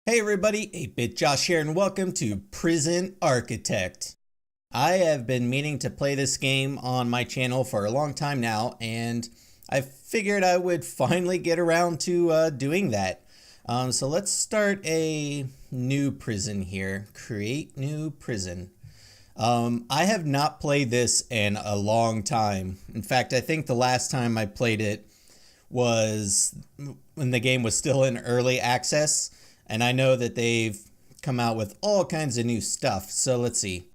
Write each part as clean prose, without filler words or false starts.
Hey everybody, 8-Bit Josh here and welcome to Prison Architect. I have been meaning to play this game on my channel for a long time now, and I figured I would finally get around to doing that. So let's start a new prison here. Create new prison. I have not played this in a long time. In fact, I think the last time I played it was when the game was still in early access. And I know that they've come out with all kinds of new stuff. So let's see.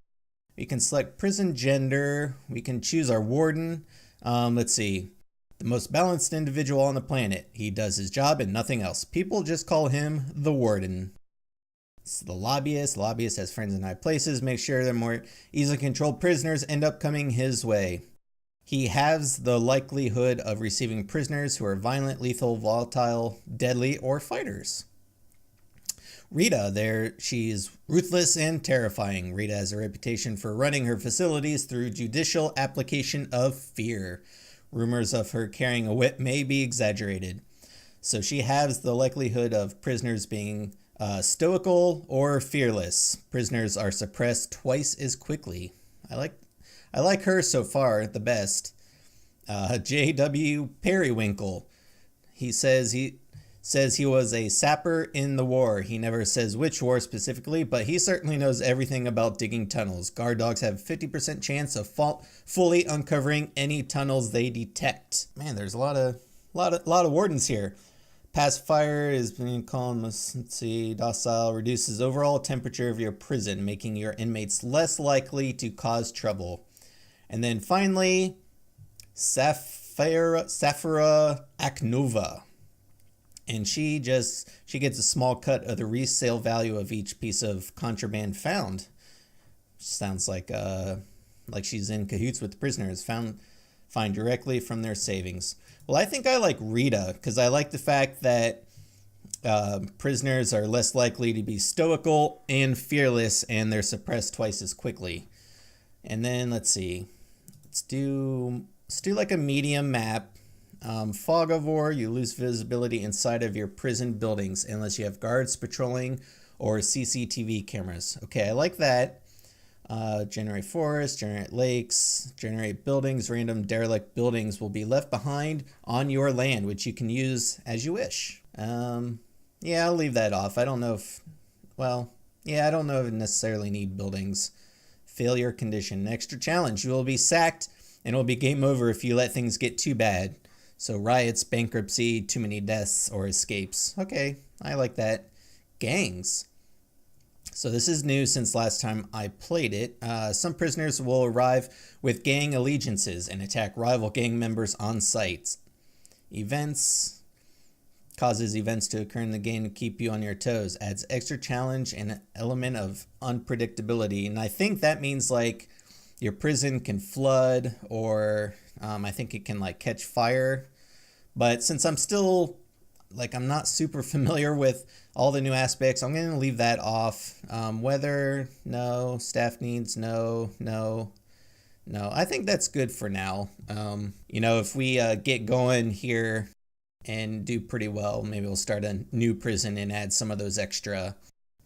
We can select prison gender. We can choose our warden. Let's see. The most balanced individual on the planet. He does his job and nothing else. People just call him the warden. It's the lobbyist. The lobbyist has friends in high places. Make sure the more easily controlled prisoners end up coming his way. He halves the likelihood of receiving prisoners who are violent, lethal, volatile, deadly, or fighters. Rita, she's ruthless and terrifying. Rita has a reputation for running her facilities through judicial application of fear. Rumors of her carrying a whip may be exaggerated. So she halves the likelihood of prisoners being stoical or fearless. Prisoners are suppressed twice as quickly. I like her so far the best. J.W. Periwinkle. He says he was a sapper in the war. He never says which war specifically, but he certainly knows everything about digging tunnels. Guard dogs have 50% chance of fully uncovering any tunnels they detect. Man, there's a lot of wardens here. Pacifier is being calm. Let's see. Docile reduces overall temperature of your prison, making your inmates less likely to cause trouble. And then finally, Safira Aknova. And she gets a small cut of the resale value of each piece of contraband found. Sounds like she's in cahoots with the prisoners. Find directly from their savings. Well, I think I like Rita because I like the fact that prisoners are less likely to be stoical and fearless, and they're suppressed twice as quickly. And then let's see. Let's do like a medium map. Fog of war, you lose visibility inside of your prison buildings unless you have guards patrolling or CCTV cameras. Okay, I like that. Generate forests, generate lakes, generate buildings. Random derelict buildings will be left behind on your land, which you can use as you wish. Yeah, I'll leave that off. I don't know if I necessarily need buildings. Failure condition. Extra challenge. You will be sacked and it will be game over if you let things get too bad. So riots, bankruptcy, too many deaths, or escapes. Okay, I like that. Gangs. So this is new since last time I played it. Some prisoners will arrive with gang allegiances and attack rival gang members on sight. Events. Causes events to occur in the game to keep you on your toes. Adds extra challenge and an element of unpredictability. And I think that means like your prison can flood, or I think it can like catch fire. But since I'm still, I'm not super familiar with all the new aspects, I'm going to leave that off. Weather, no. Staff needs, no. I think that's good for now. If we get going here and do pretty well, maybe we'll start a new prison and add some of those extra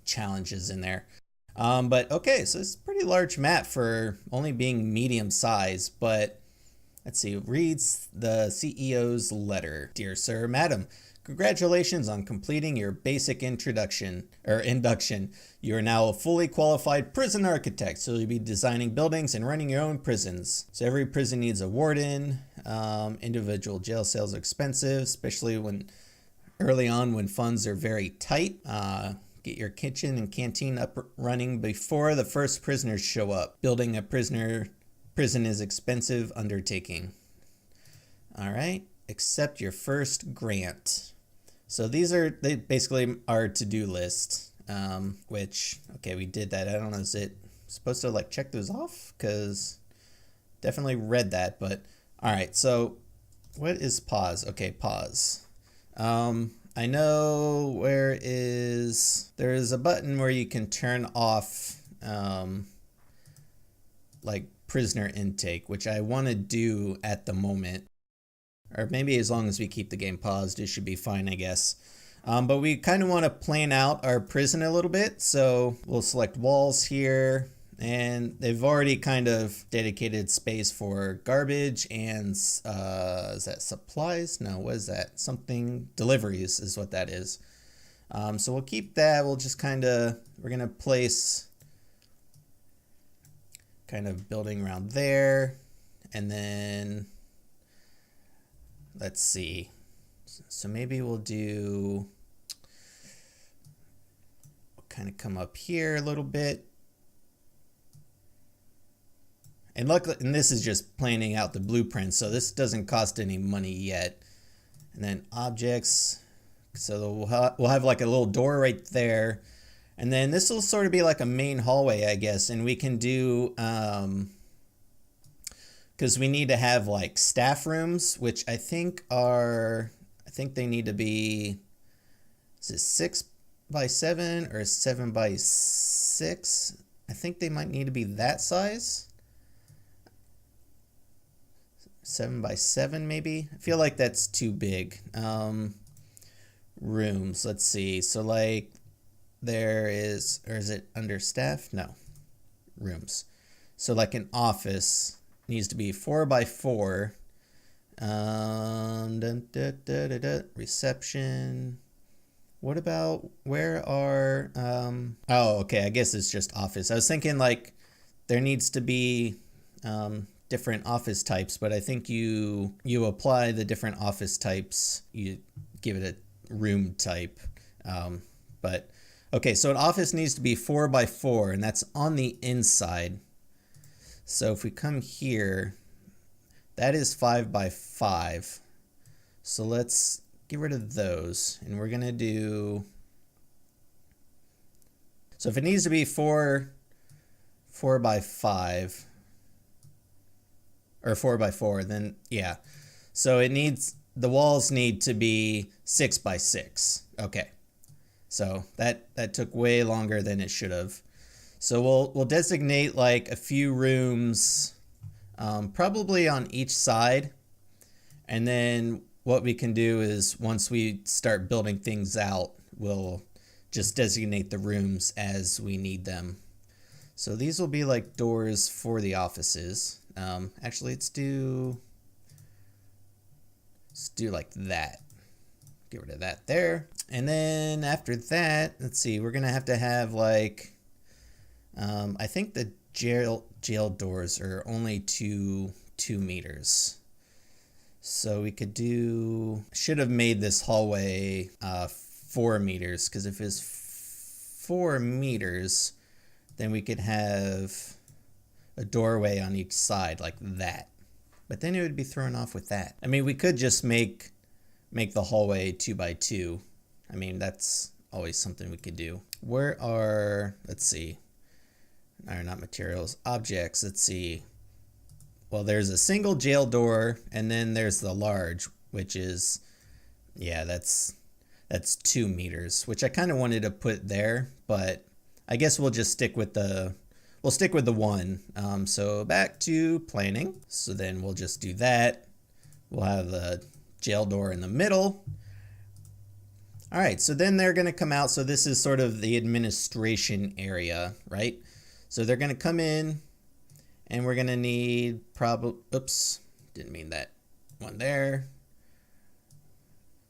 challenges in there. But okay, so it's a pretty large map for only being medium size, but let's see, it reads the CEO's letter. Dear Sir, Madam, congratulations on completing your basic induction. You are now a fully qualified prison architect, so you'll be designing buildings and running your own prisons. So every prison needs a warden. Individual jail cells are expensive, especially early on when funds are very tight. Get your kitchen and canteen up running before the first prisoners show up. Building a prison is expensive undertaking. All right, accept your first grant. So they basically are to-do list, which, okay, we did that. I don't know, is it supposed to check those off? Because definitely read that, but all right. So what is pause? Okay, pause. I know there's a button where you can turn off prisoner intake, which I want to do at the moment. Or maybe as long as we keep the game paused, it should be fine, I guess. But we kind of want to plan out our prison a little bit. So we'll select walls here. And they've already kind of dedicated space for garbage and is that supplies? No, what is that? Something deliveries is what that is. So we'll keep that. We'll just we're going to place kind of building around there. And then let's see. So maybe we'll kind of come up here a little bit. And luckily, and this is just planning out the blueprint, so this doesn't cost any money yet. And then objects, so we'll have like a little door right there. And then this will sort of be like a main hallway, I guess. And we can do, because we need to have like staff rooms, which I think they need to be, is it 6 by 7 or 7 by 6? I think they might need to be that size. 7 by 7 maybe. I feel like that's too big. Rooms, let's see. So like there is, or is it under staff? No. Rooms. So like an office needs to be 4 by 4. Reception. What about, where are, oh, okay, I guess it's just office. I was thinking like there needs to be, different office types, but I think you apply the different office types, you give it a room type. But okay, so an office needs to be 4 by 4, and that's on the inside. So if we come here, that is 5 by 5. So let's get rid of those, and we're gonna do, so if it needs to be 4 by 5, or 4 by 4, then yeah. So it needs, the walls need to be 6 by 6. Okay. So that took way longer than it should have. So we'll designate like a few rooms, probably on each side. And then what we can do is once we start building things out, we'll just designate the rooms as we need them. So these will be like doors for the offices. Actually, let's do like that. Get rid of that there. And then after that, let's see, we're gonna have to have like, I think the jail doors are only 2 meters. So we could do, should have made this hallway 4 meters, because if it's 4 meters, then we could have a doorway on each side like that. But then it would be thrown off with that. I mean, we could just make the hallway 2 by 2. I mean, that's always something we could do. Where are, let's see, or not materials, objects, let's see. Well, there's a single jail door, and then there's the large, which is, yeah, that's 2 meters, which I kind of wanted to put there, but I guess we'll just stick with the, one. So back to planning. So then we'll just do that. We'll have the jail door in the middle. All right, so then they're gonna come out. So this is sort of the administration area, right? So they're gonna come in, and we're gonna need oops, didn't mean that one there.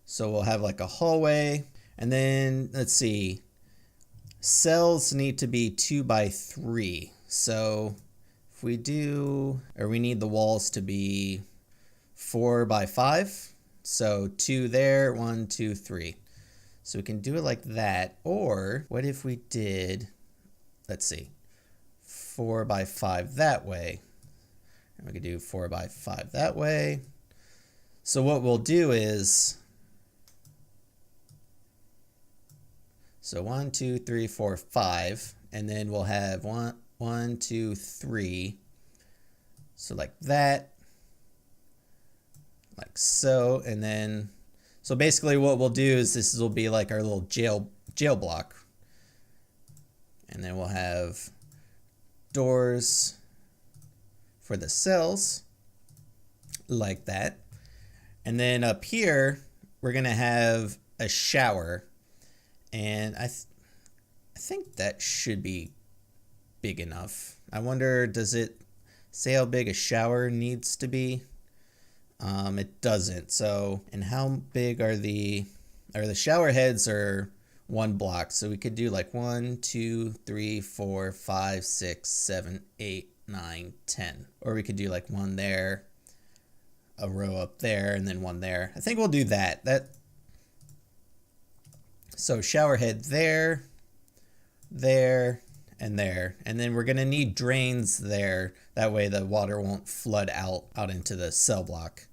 So we'll have like a hallway, and then let's see, cells need to be 2 by 3. So if we do, or we need the walls to be 4 by 5. So 2 there, 1, 2, 3. So we can do it like that. Or what if we did, let's see, 4 by 5 that way. And we could do 4 by 5 that way. So what we'll do is, so 1, 2, 3, 4, 5, and then we'll have 1, 2, 3. So like that, like so, and then, so basically what we'll do is this will be like our little jail block. And then we'll have doors for the cells like that. And then up here, we're gonna have a shower, and I think that should be big enough. I wonder, does it say how big a shower needs to be? It doesn't. So, and how big are the shower heads are 1 block. So we could do like 1, 2, 3, 4, 5, 6, 7, 8, 9, 10. Or we could do like one there, a row up there, and then one there. I think we'll do that. So shower head there, there, and there. And then we're gonna need drains there. That way the water won't flood out into the cell block.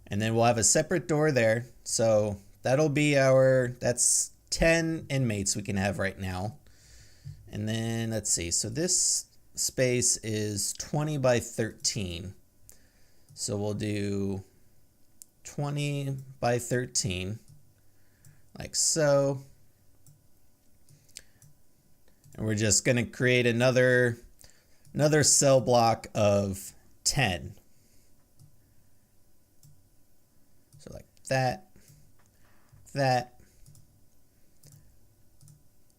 And then we'll have a separate door there. So that'll be that's 10 inmates we can have right now. And then let's see. So this space is 20 by 13. So we'll do 20 by 13 like so. And we're just going to create another cell block of 10. So like that.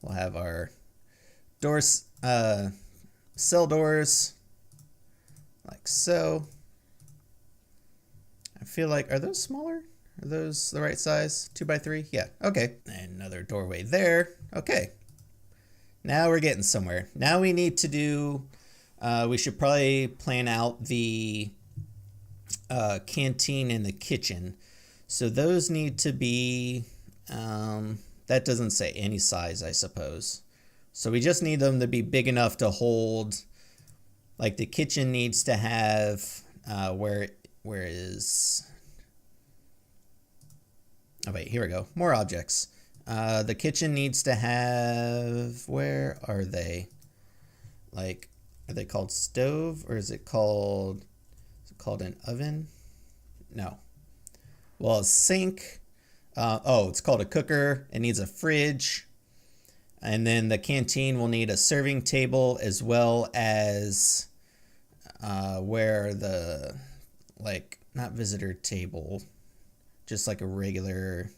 We'll have our doors, cell doors like so. I feel like, are those smaller? Are those the right size? 2 by 3? Yeah, okay. And another doorway there. Okay. Now we're getting somewhere. Now we need to do, we should probably plan out the canteen and the kitchen. So those need to be, that doesn't say any size, I suppose. So we just need them to be big enough to hold, like the kitchen needs to have, where is, oh wait, here we go, more objects. The kitchen needs to have, where are they? Like, are they called stove or is it called an oven? No. Well, a sink. Oh, it's called a cooker. It needs a fridge. And then the canteen will need a serving table as well as where the, like, not visitor table, just like a regular,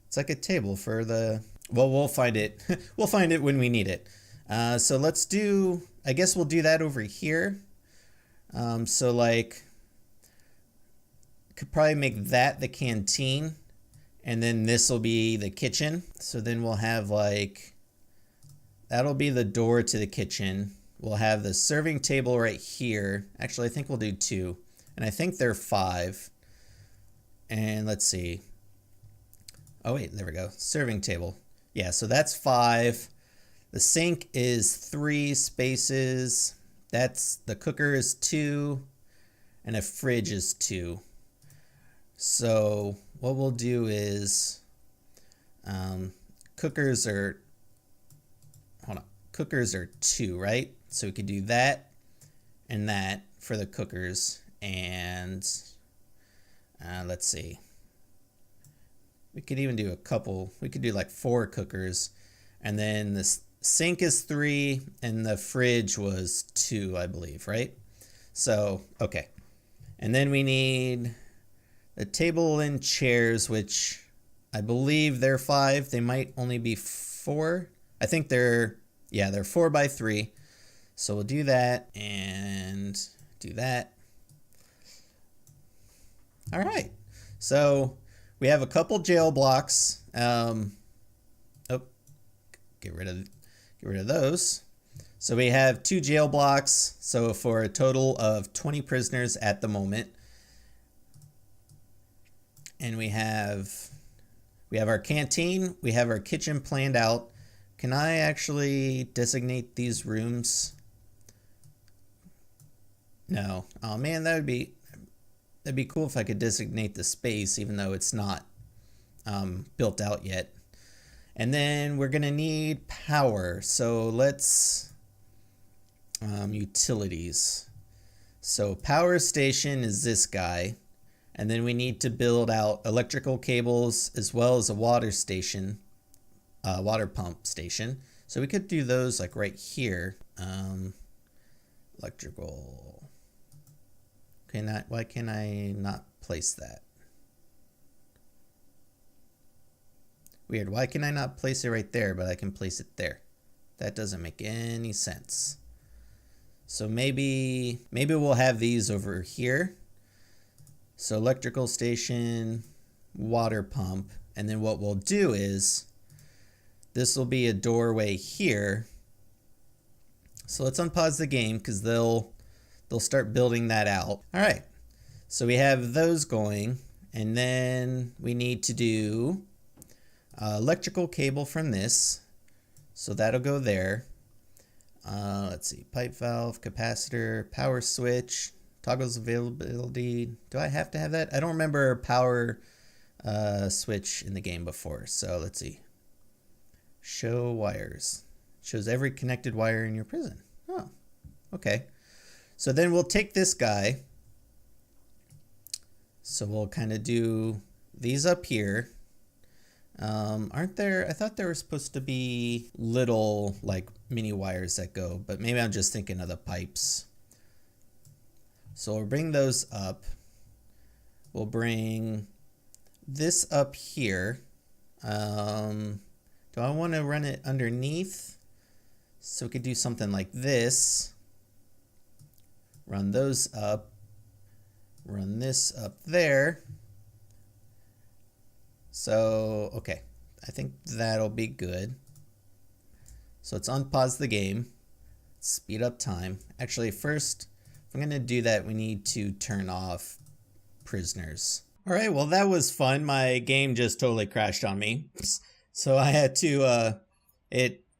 it's like a table for the, well, we'll find it. We'll find it when we need it. So let's do, I guess we'll do that over here. So like, could probably make that the canteen, and then this will be the kitchen. So then we'll have like, that'll be the door to the kitchen. We'll have the serving table right here. Actually, I think we'll do 2, and I think they're 5. And let's see. Oh wait, there we go. Serving table. Yeah, so that's 5. The sink is 3 spaces. That's, the cooker is 2, and a fridge is 2. So what we'll do is, cookers are 2, right? So we could do that and that for the cookers. And let's see. We could even do a couple. We could do like 4 cookers. And then the sink is 3 and the fridge was 2, I believe, right? So, okay. And then we need a table and chairs, which I believe they're 5. They might only be 4. I think they're 4 by 3. So we'll do that and do that. All right. So we have a couple jail blocks. Oh, get rid of those. So we have 2 jail blocks. So for a total of 20 prisoners at the moment. And we have our canteen, we have our kitchen planned out. Can I actually designate these rooms? No. Oh man, that'd be cool if I could designate the space, even though it's not built out yet. And then we're gonna need power. So let's utilities. So power station is this guy. And then we need to build out electrical cables as well as a water station, water pump station. So we could do those like right here. Electrical. Okay, why can I not place that? Weird. Why can I not place it right there, but I can place it there? That doesn't make any sense. So maybe we'll have these over here. So electrical station, water pump, and then what we'll do is this will be a doorway here. So let's unpause the game because they'll start building that out. All right. So we have those going, and then we need to do electrical cable from this. So that'll go there. Let's see, pipe valve, capacitor, power switch, toggles availability. Do I have to have that? I don't remember power switch in the game before. So let's see. Show wires. Shows every connected wire in your prison. Oh, okay. So then we'll take this guy. So we'll kind of do these up here. Aren't there, I thought there were supposed to be little like mini wires that go, but maybe I'm just thinking of the pipes. So we'll bring those up. We'll bring this up here. Do I want to run it underneath? So we could do something like this. Run those up. Run this up there. So, okay. I think that'll be good. So let's unpause the game. Speed up time. Actually, first, if I'm going to do that, we need to turn off prisoners. All right, well, that was fun. My game just totally crashed on me. So I had to,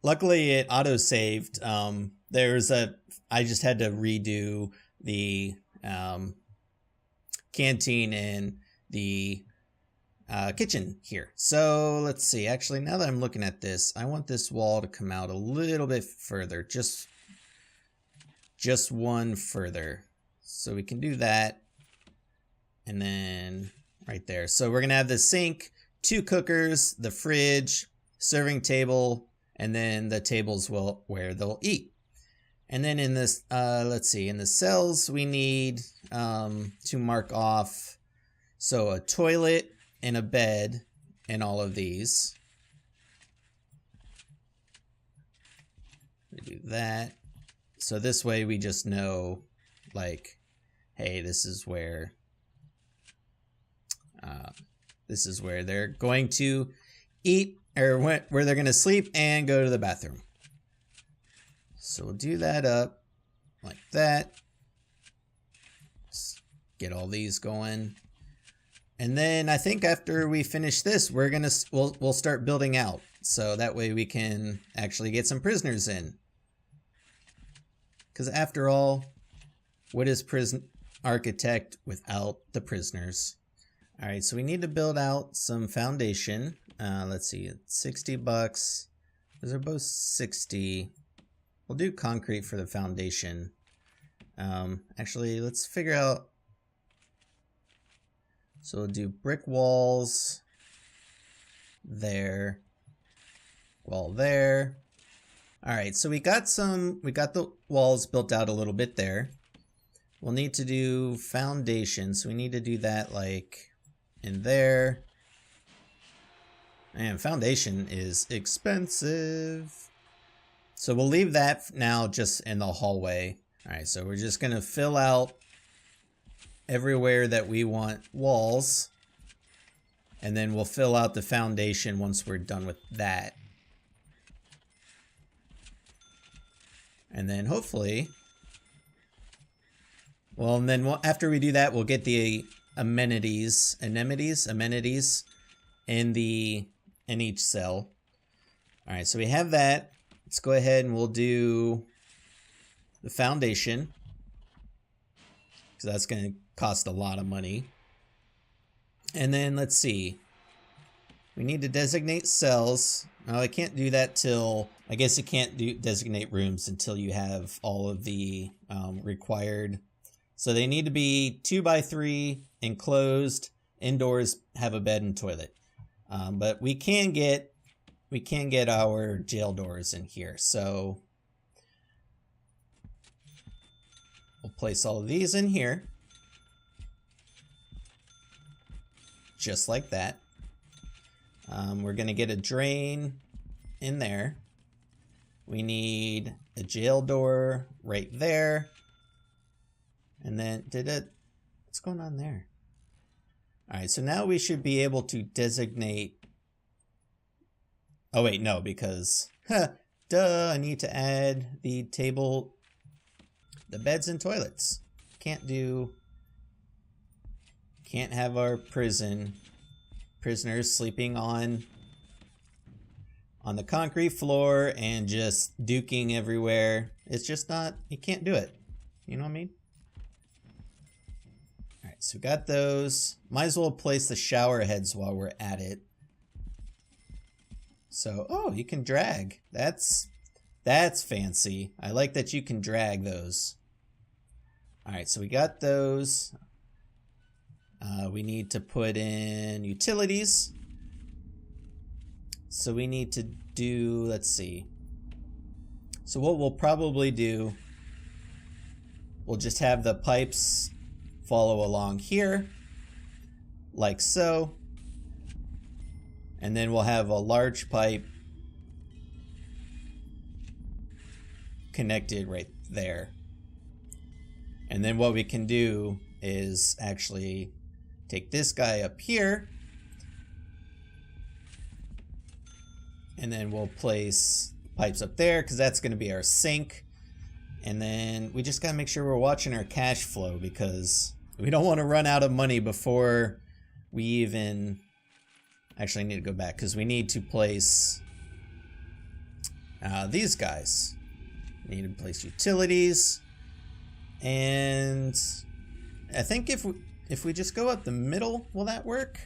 luckily it auto-saved. I just had to redo the canteen and the kitchen here. So let's see. Actually, now that I'm looking at this, I want this wall to come out a little bit further. Just one further. So we can do that. And then right there. So we're going to have the sink, 2 cookers, the fridge, serving table, and then the tables where they'll eat. And then in this, let's see, in the cells, we need to mark off, so a toilet and a bed and all of these. We do that. So this way we just know, like, hey, this is where they're going to eat, or where they're going to sleep and go to the bathroom. So we'll do that up like that. Just get all these going. And then I think after we finish this, we'll start building out. So that way we can actually get some prisoners in. Because after all, what is prison architect without the prisoners? All right, so we need to build out some foundation. Let's see, it's $60. Those are both 60. We'll do concrete for the foundation. Actually, let's figure out. So we'll do brick walls there, wall there. All right, so we got the walls built out a little bit there. We'll need to do foundation, so we need to do that like in there. And foundation is expensive. So we'll leave that now just in the hallway. All right, so we're just gonna fill out everywhere that we want walls. And then we'll fill out the foundation once we're done with that. And then hopefully, well, and then after we do that, we'll get the amenities in each cell. All right, so we have that. Let's go ahead and we'll do the foundation, because that's going to cost a lot of money. And then let's see. We need to designate cells. Now I can't do that till, I guess you can't designate rooms until you have all of the required. So they need to be 2x3, enclosed, indoors, have a bed and toilet. But we can get our jail doors in here. So we'll place all of these in here. Just like that. We're gonna get a drain in there. We need a jail door right there. And then, what's going on there? All right, so now we should be able to designate, oh wait, no, because, I need to add the table, the beds and toilets. Can't have our prisoners sleeping on the concrete floor and just duking everywhere. It's just not, you can't do it. You know what I mean? All right, so we got those. Might as well place the shower heads while we're at it. So, oh, you can drag. That's fancy. I like that you can drag those. All right, so we got those. We need to put in utilities. So we need to do, let's see. So what we'll probably do, we'll just have the pipes follow along here, like so. And then we'll have a large pipe connected right there. And then what we can do is actually take this guy up here, and then we'll place pipes up there because that's going to be our sink. And then we just got to make sure we're watching our cash flow because we don't want to run out of money before we even actually need to go back because we need to place these guys. We need to place utilities. And I think if we just go up the middle, will that work?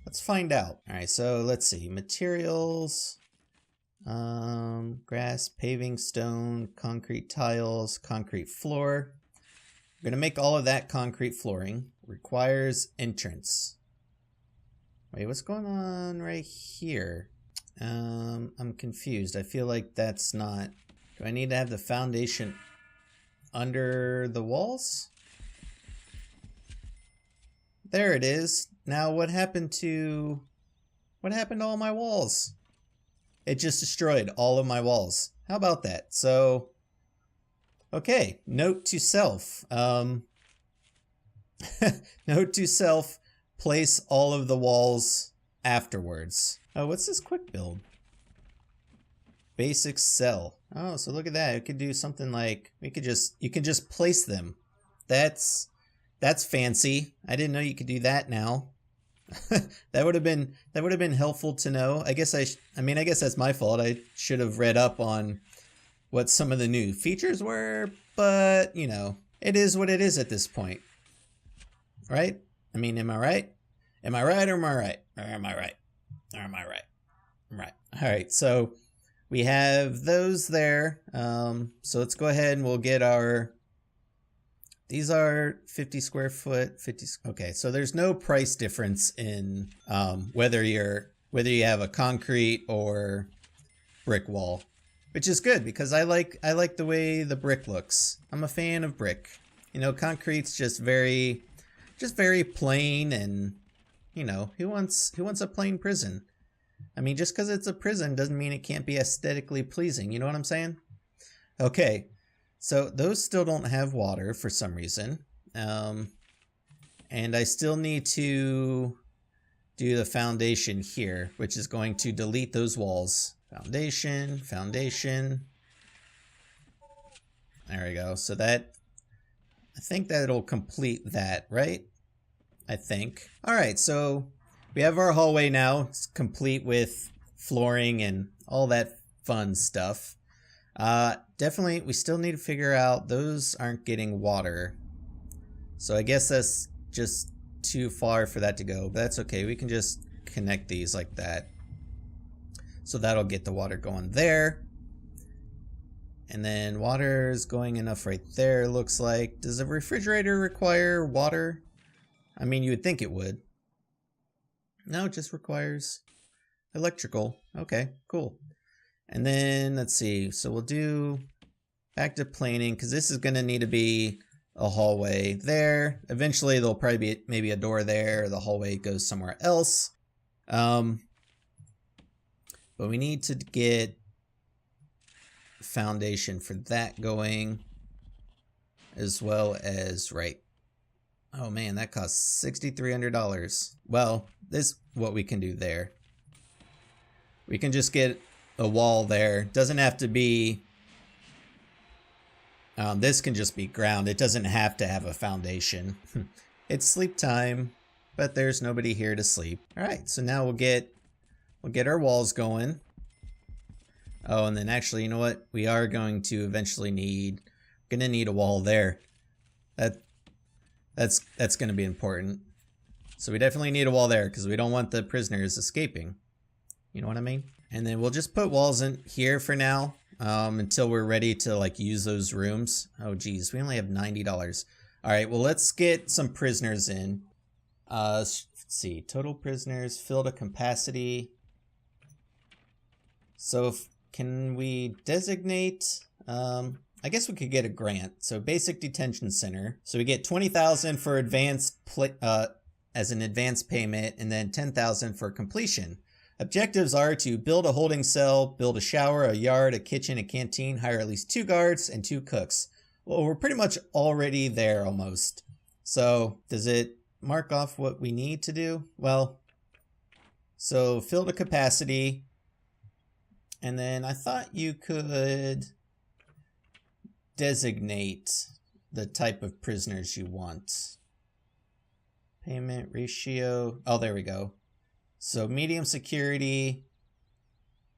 Let's find out. All right, so let's see. Materials, grass, paving, stone, concrete tiles, concrete floor. We're gonna make all of that concrete flooring. Requires entrance. Wait, what's going on right here? I'm confused. I feel like that's not... Do I need to have the foundation under the walls? There it is. Now what happened to all my walls? It just destroyed all of my walls. How about that? So, okay, note to self. Note to self, place all of the walls afterwards. Oh, what's this quick build? Basic cell. Oh, so look at that. It could do something like you can just place them. That's fancy. I didn't know you could do that now. that would have been helpful to know. I guess I mean I guess that's my fault. I should have read up on what some of the new features were, but you know, it is what it is at this point. Right? I mean, am I right? Am I right or am I right? Or am I right? Or am I right? I'm right. All right. So we have those there. So let's go ahead and we'll get our, these are 50 square foot, 50. Okay. So there's no price difference in, whether you have a concrete or brick wall, which is good because I like the way the brick looks. I'm a fan of brick. You know, concrete's just very plain, and you know, who wants a plain prison? I mean, just because it's a prison doesn't mean it can't be aesthetically pleasing. You know what I'm saying? Okay, so those still don't have water for some reason. And I still need to do the foundation here, which is going to delete those walls. Foundation. There we go. So that, I think that'll complete that, right? I think. All right, so we have our hallway now. It's complete with flooring and all that fun stuff. Definitely, we still need to figure out, those aren't getting water. So I guess that's just too far for that to go, but that's okay. We can just connect these like that. So that'll get the water going there. And then water is going enough right there, looks like. Does a refrigerator require water? I mean, you would think it would. No, it just requires electrical. Okay, cool. And then, let's see. So we'll do back to planing, because this is going to need to be a hallway there. Eventually, there'll probably be maybe a door there. Or the hallway goes somewhere else. But we need to get foundation for that going, as well as, right. Oh man, that costs $6,300. Well, this is what we can do there. We can just get a wall there. Doesn't have to be... this can just be ground. It doesn't have to have a foundation. It's sleep time, but there's nobody here to sleep. All right, so now we'll get our walls going. Oh, and then actually, you know what? We are going to eventually need a wall there. That's going to be important. So we definitely need a wall there because we don't want the prisoners escaping. You know what I mean? And then we'll just put walls in here for now until we're ready to like use those rooms. Oh geez, we only have $90. All right, well let's get some prisoners in. Let's see, total prisoners, fill to capacity. So can we designate? I guess we could get a grant. So basic detention center. So we get 20,000 for as an advance payment, and then 10,000 for completion. Objectives are to build a holding cell, build a shower, a yard, a kitchen, a canteen, hire at least 2 guards and 2 cooks. Well, we're pretty much already there almost. So does it mark off what we need to do? Well, so fill to capacity. And then I thought you could designate the type of prisoners you want. Payment ratio. Oh, there we go. So medium security.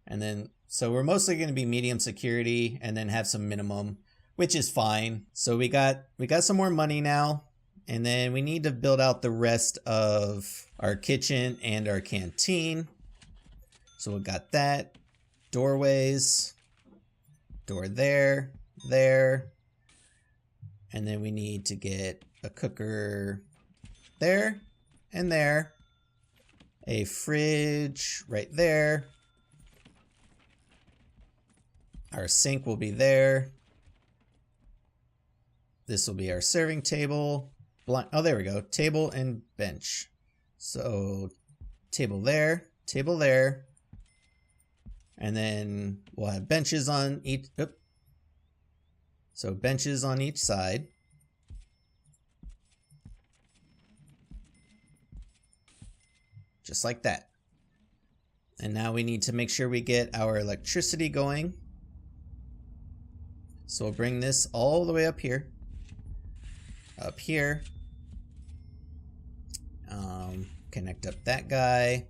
And then, so we're mostly going to be medium security and then have some minimum, which is fine. So we got some more money now. And then we need to build out the rest of our kitchen and our canteen. So we got that. Doorways. Door there. There. And then we need to get a cooker there and there. A fridge right there. Our sink will be there. This will be our serving table. Oh, there we go. Table and bench. So table there, table there. And then we'll have benches on each. So benches on each side. Just like that. And now we need to make sure we get our electricity going. So we'll bring this all the way up here. Up here. Connect up that guy.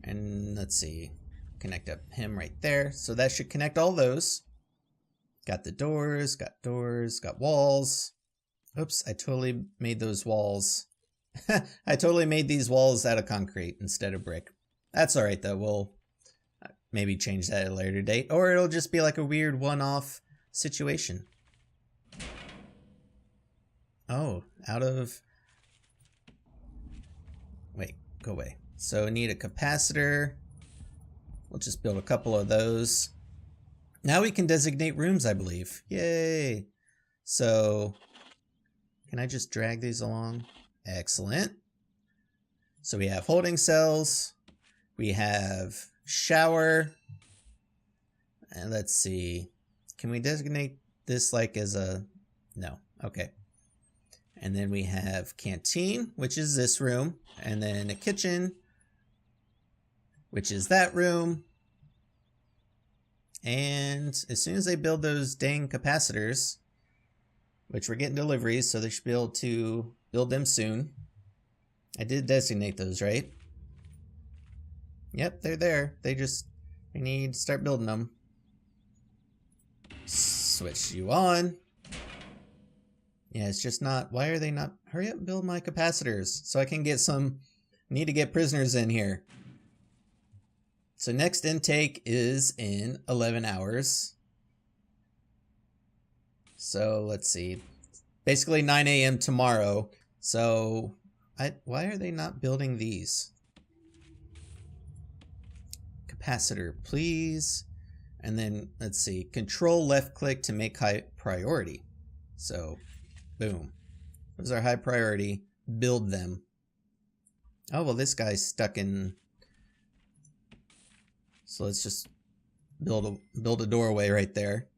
And let's see. Connect up him right there. So that should connect all those. Got the doors, got walls. Oops, I totally made those walls. I totally made these walls out of concrete instead of brick. That's alright though, we'll maybe change that at a later date. Or it'll just be like a weird one-off situation. Oh, out of... Wait, go away. So need a capacitor. We'll just build a couple of those. Now we can designate rooms, I believe. Yay! So, can I just drag these along? Excellent. So we have holding cells. We have shower. And let's see. Can we designate this like as a... No. Okay. And then we have canteen, which is this room. And then a kitchen, which is that room. And as soon as they build those dang capacitors, which we're getting deliveries, so they should be able to build them soon. I did designate those, right? Yep, they're there. We need to start building them. Switch you on. Yeah, it's just not, why are they not, hurry up and build my capacitors so I can get need to get prisoners in here. So next intake is in 11 hours. So let's see, basically 9 a.m. tomorrow. So why are they not building these? Capacitor, please. And then let's see, control left click to make high priority. So boom, those are high priority, build them. Oh, well, this guy's stuck in So let's just build a doorway right there.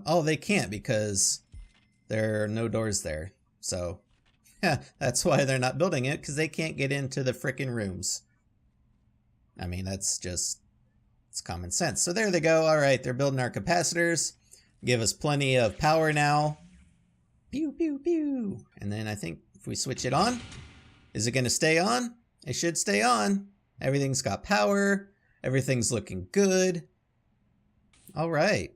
Oh, they can't because there are no doors there. So yeah, that's why they're not building it, because they can't get into the frickin' rooms. I mean, it's common sense. So there they go. All right, they're building our capacitors. Give us plenty of power now. Pew, pew, pew. And then I think if we switch it on, is it going to stay on? It should stay on. Everything's got power. Everything's looking good. All right.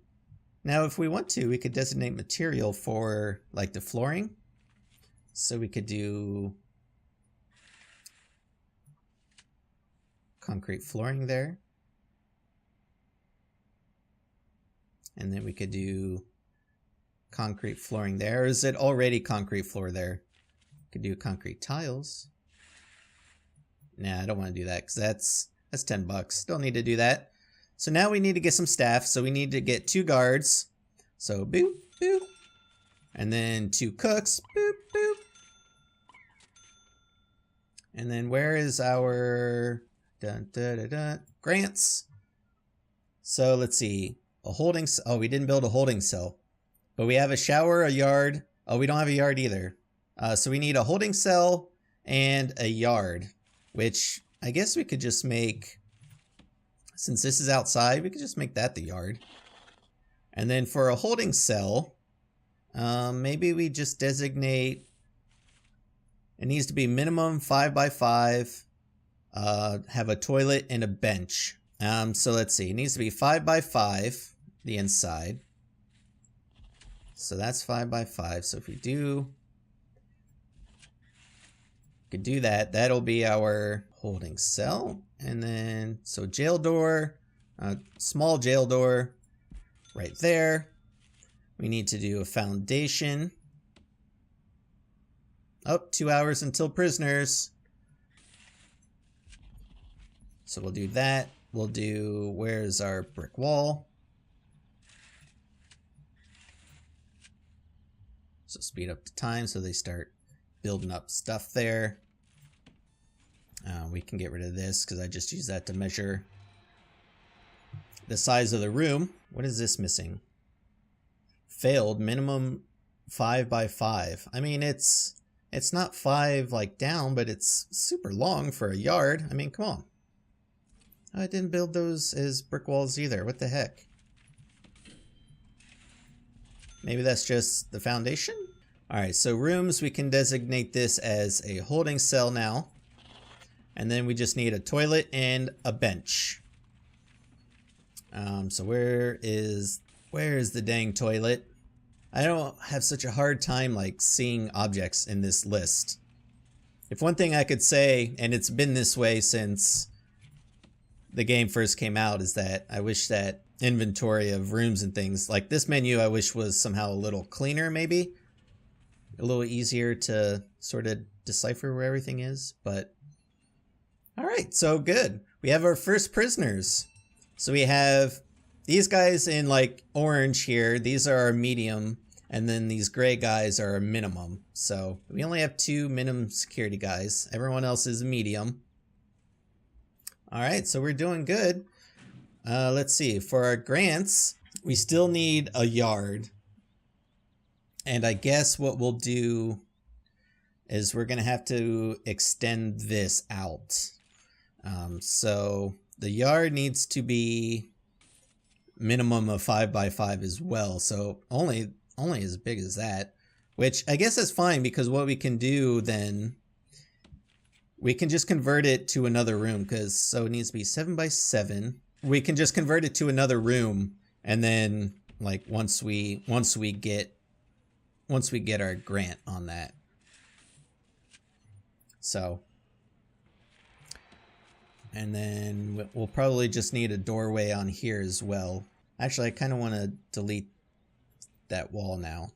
Now, if we want to, we could designate material for like the flooring. So we could do concrete flooring there. And then we could do concrete flooring there. Or is it already concrete floor there? Could do concrete tiles. Nah, I don't want to do that because that's $10. Don't need to do that. So now we need to get some staff. So we need to get 2 guards. So boop, boop. And then 2 cooks. Boop, boop. And then where is our grants? So let's see. Oh, we didn't build a holding cell. But we have a shower, a yard. Oh, we don't have a yard either. So we need a holding cell and a yard. Which I guess we could just make, since this is outside, we could just make that the yard. And then for a holding cell, maybe we just designate, it needs to be minimum 5 by 5, have a toilet and a bench. So let's see, it needs to be 5 by 5, the inside. So that's 5 by 5. So if we could do that, that'll be our holding cell. And then, so jail door, small jail door right there. We need to do a foundation. Oh, 2 hours until prisoners. So we'll do that. We'll do, where's our brick wall? So speed up the time so they start building up stuff there. We can get rid of this because I just use that to measure the size of the room. What is this missing? Failed, minimum 5 by 5. I mean, it's not 5 like down, but it's super long for a yard. I mean, come on. I didn't build those as brick walls either. What the heck? Maybe that's just the foundation? Alright, so rooms, we can designate this as a holding cell now. And then we just need a toilet and a bench. So where is the dang toilet? I don't have such a hard time like seeing objects in this list. If one thing I could say, and it's been this way since the game first came out, is that I wish that inventory of rooms and things, like this menu, I wish was somehow a little cleaner, maybe a little easier to sort of decipher where everything is. But all right, so good. We have our first prisoners. So we have these guys in like orange here. These are our medium, and then these gray guys are our minimum. So we only have 2 minimum security guys. Everyone else is medium. All right, so we're doing good. Let's see, for our grants, we still need a yard. And I guess what we'll do is we're gonna have to extend this out. So the yard needs to be minimum of 5 by 5 as well. So only as big as that, which I guess is fine, because what we can do then, we can just convert it to another room, because so it needs to be 7 by 7. We can just convert it to another room, and then like once we get our grant on that. So, and then we'll probably just need a doorway on here as well. Actually, I kind of want to delete that wall now.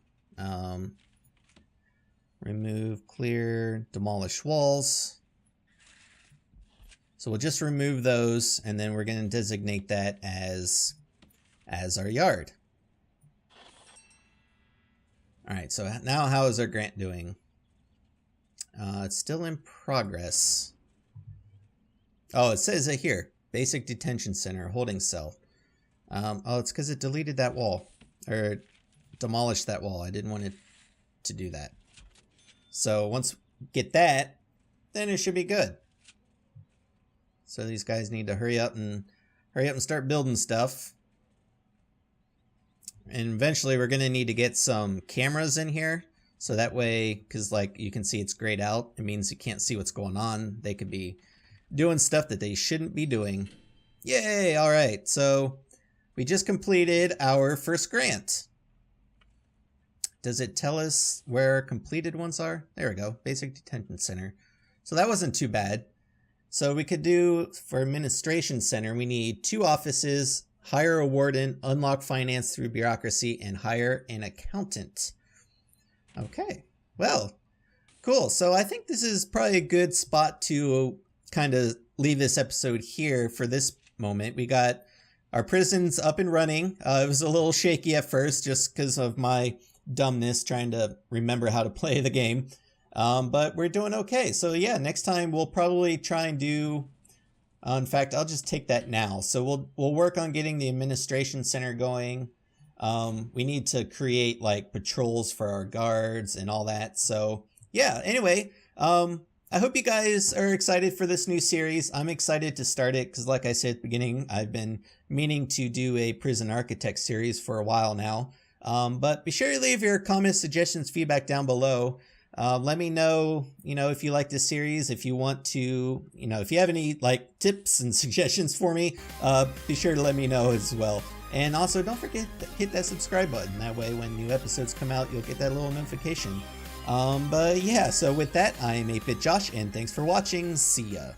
Remove, clear, demolish walls. So we'll just remove those, and then we're going to designate that as our yard. All right, so now how is our grant doing? It's still in progress. Oh, it says it here. Basic detention center, holding cell. Oh, it's because it deleted that wall. Or demolished that wall. I didn't want it to do that. So once we get that, then it should be good. So these guys need to hurry up and start building stuff. And eventually we're going to need to get some cameras in here. So that way, because like you can see it's grayed out, it means you can't see what's going on. They could be doing stuff that they shouldn't be doing. Yay! All right, so we just completed our first grant. Does it tell us where completed ones are? There we go, Basic Detention Center. So that wasn't too bad. So we could do, for Administration Center, we need 2 offices, hire a warden, unlock finance through bureaucracy, and hire an accountant. Okay, well, cool. So I think this is probably a good spot to kind of leave this episode here for this moment. We got our prisons up and running. It was a little shaky at first just because of my dumbness trying to remember how to play the game. But we're doing okay. So yeah, next time we'll probably try and do, in fact, I'll just take that now. So we'll work on getting the administration center going. We need to create like patrols for our guards and all that. So yeah, anyway, I hope you guys are excited for this new series. I'm excited to start it because like I said at the beginning, I've been meaning to do a prison architect series for a while now. But be sure to leave your comments, suggestions, feedback down below. Let me know, if you like this series, if you want to, if you have any like tips and suggestions for me, be sure to let me know as well. And also don't forget to hit that subscribe button. That way when new episodes come out, you'll get that little notification. But yeah, so with that, I'm 8-Bit Josh and thanks for watching. See ya.